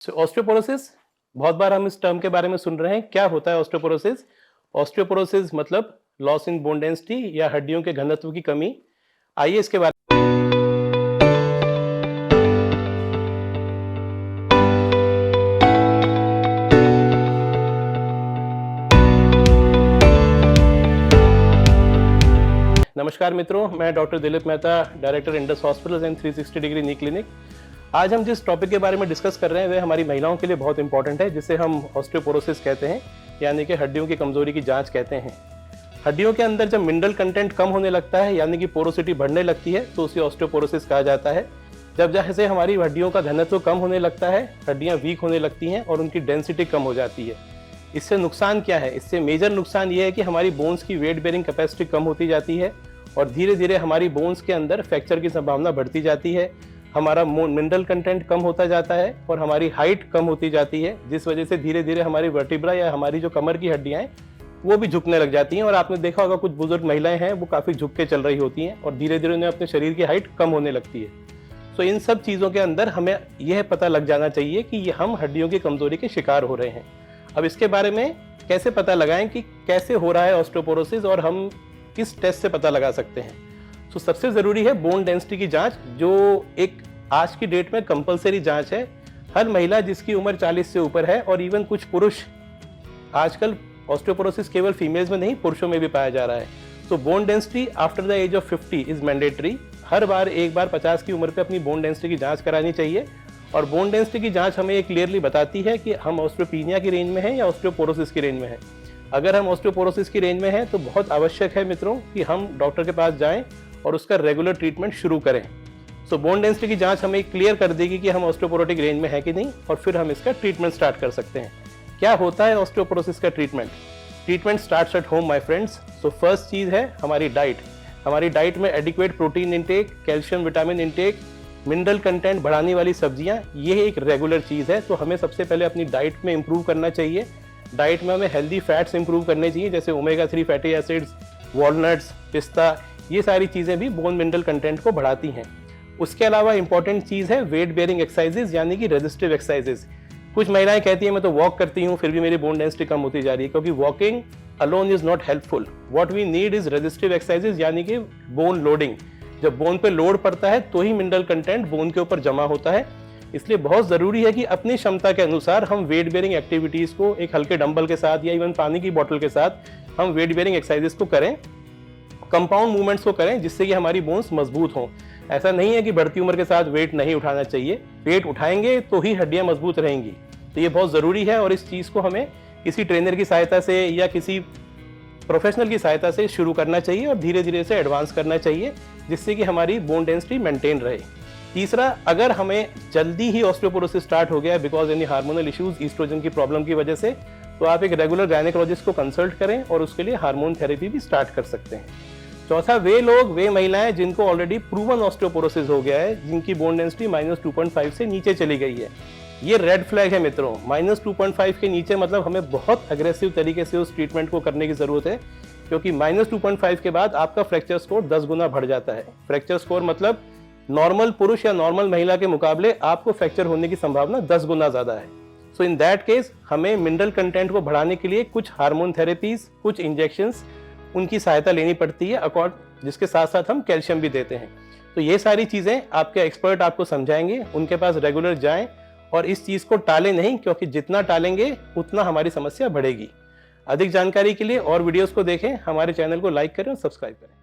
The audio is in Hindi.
ऑस्टियोपोरोसिस, बहुत बार हम इस टर्म के बारे में सुन रहे हैं। क्या होता है ऑस्टियोपोरोसिस? ऑस्टियोपोरोसिस मतलब लॉस इन बोन डेंसिटी या हड्डियों के घनत्व की कमी। आइए इसके बारे नमस्कार मित्रों, मैं doctor Dilip Mehta, director Indus hospitals and 360 degree knee clinic. आज हम जिस टॉपिक के बारे में डिस्कस कर रहे हैं वह हमारी महिलाओं के लिए बहुत इंपॉर्टेंट है, जिसे हम ऑस्टियोपोरोसिस कहते हैं, यानी कि हड्डियों की कमजोरी की जांच कहते हैं। हड्डियों के अंदर जब मिनरल कंटेंट कम होने लगता है, यानी कि पोरोसिटी बढ़ने लगती है, तो उसे ऑस्टियोपोरोसिस कहा जाता है। जब जैसे हमारी हड्डियों का घनत्व कम होने लगता है, हड्डियां वीक होने लगती हैं और उनकी डेंसिटी कम हो जाती है। इससे नुकसान क्या है? इससे मेजर नुकसान ये है कि हमारी बोन्स की वेट बेरिंग कैपेसिटी कम होती जाती है और धीरे धीरे हमारी बोन्स के अंदर फ्रैक्चर की संभावना बढ़ती जाती है। हमारा मिनरल कंटेंट कम होता जाता है और हमारी हाइट कम होती जाती है, जिस वजह से धीरे धीरे हमारी वर्टिब्रा या हमारी जो कमर की हड्डियां हैं वो भी झुकने लग जाती हैं। और आपने देखा होगा कुछ बुजुर्ग महिलाएं हैं वो काफ़ी झुक के चल रही होती हैं और धीरे धीरे उन्हें अपने शरीर की हाइट कम होने लगती है। तो इन सब चीज़ों के अंदर हमें यह पता लग जाना चाहिए कि ये हम हड्डियों की कमजोरी के शिकार हो रहे हैं। अब इसके बारे में कैसे पता लगाएं कि कैसे हो रहा है ऑस्टियोपोरोसिस और हम किस टेस्ट से पता लगा सकते हैं। तो सबसे ज़रूरी है बोन डेंसिटी की जांच, जो एक आज की डेट में कंपलसरी जांच है। हर महिला जिसकी उम्र 40 से ऊपर है और इवन कुछ पुरुष, आजकल ऑस्टियोपोरोसिस केवल फीमेल्स में नहीं पुरुषों में भी पाया जा रहा है। तो bone density after the age of 50 is mandatory. हर बार एक बार 50 की उम्र पे अपनी बोन डेंसिटी की जांच करानी चाहिए। और बोन डेंसिटी की जांच हमें ये क्लियरली बताती है कि हम ऑस्टियोपीनिया की रेंज में हैं या ऑस्टियोपोरोसिस की रेंज में हैं। अगर हम ऑस्टियोपोरोसिस की रेंज में हैं तो बहुत आवश्यक है मित्रों कि हम डॉक्टर के पास जाएं और उसका रेगुलर ट्रीटमेंट शुरू करें। सो बोन डेंसिटी की जांच हमें क्लियर कर देगी कि हम ऑस्टियोपोरोटिक रेंज में है कि नहीं, और फिर हम इसका ट्रीटमेंट स्टार्ट कर सकते हैं। क्या होता है ऑस्टियोपोरोसिस का treatment? Treatment starts at home my friends. So first चीज़ है हमारी डाइट। हमारी डाइट में adequate protein intake, calcium vitamin intake, mineral content बढ़ाने वाली सब्जियां, ये एक रेगुलर चीज़ है। तो हमें सबसे पहले अपनी डाइट में इंप्रूव करना चाहिए। डाइट में हमें हेल्दी फैट्स इंप्रूव करने चाहिए, जैसे ओमेगा 3 फैटी एसिड्स, वॉलनट्स, पिस्ता, ये सारी चीज़ें भी बोन मिनरल कंटेंट को बढ़ाती हैं। उसके अलावा इंपॉर्टेंट चीज़ है वेट बेयरिंग एक्सरसाइजेज, यानी कि रेजिस्टिव एक्सरसाइजेज। कुछ महिलाएं कहती हैं मैं तो वॉक करती हूँ फिर भी मेरी बोन डेंसिटी कम होती जा रही है, क्योंकि walking alone is not helpful. What we need is resistive exercises, यानी कि बोन लोडिंग। जब बोन पे लोड पड़ता है तो ही मिनरल कंटेंट बोन के ऊपर जमा होता है। इसलिए बहुत ज़रूरी है कि अपनी क्षमता के अनुसार हम वेट बेयरिंग एक्टिविटीज़ को एक हल्के डंबल के साथ या इवन पानी की बोतल के साथ हम वेट बेयरिंग एक्सरसाइजेस को करें, कंपाउंड मूवमेंट्स को करें, जिससे कि हमारी बोन्स मजबूत हों। ऐसा नहीं है कि बढ़ती उम्र के साथ वेट नहीं उठाना चाहिए। वेट उठाएंगे तो ही हड्डियां मजबूत रहेंगी। तो ये बहुत ज़रूरी है और इस चीज़ को हमें किसी ट्रेनर की सहायता से या किसी प्रोफेशनल की सहायता से शुरू करना चाहिए और धीरे धीरे से एडवांस करना चाहिए, जिससे कि हमारी बोन डेंसिटी मेंटेन रहे। तीसरा, अगर हमें जल्दी ही ऑस्टियोपोरोसिस स्टार्ट हो गया because any hormonal issues, oestrogen की प्रॉब्लम की वजह से, तो आप एक रेगुलर गायनेकोलॉजिस्ट को कंसल्ट करें और उसके लिए हार्मोन थेरेपी भी स्टार्ट कर सकते हैं। चौथा, वे महिलाएं जिनको ऑलरेडी प्रूवन ऑस्टियोपोरोसिस हो गया है, जिनकी बोन डेंसिटी -2.5 से नीचे चली गई है। ये रेड फ्लैग है मित्रों। -2.5 के नीचे मतलब हमें बहुत अग्रेसिव तरीके से उस ट्रीटमेंट को करने की जरूरत है, क्योंकि -2.5 के बाद आपका फ्रैक्चर स्कोर 10 गुना बढ़ जाता है। फ्रैक्चर स्कोर मतलब नॉर्मल पुरुष या नॉर्मल महिला के मुकाबले आपको फ्रैक्चर होने की संभावना 10 गुना ज्यादा है। सो इन दैट केस हमें मिनरल कंटेंट को बढ़ाने के लिए कुछ हार्मोन थेरेपीज, कुछ इंजेक्शंस, उनकी सहायता लेनी पड़ती है, जिसके साथ साथ हम कैल्शियम भी देते हैं। तो ये सारी चीजें आपके एक्सपर्ट आपको समझाएंगे, उनके पास रेगुलर जाएं और इस चीज को टालें नहीं, क्योंकि जितना टालेंगे उतना हमारी समस्या बढ़ेगी। अधिक जानकारी के लिए और वीडियोस को देखें, हमारे चैनल को लाइक करें और सब्सक्राइब करें।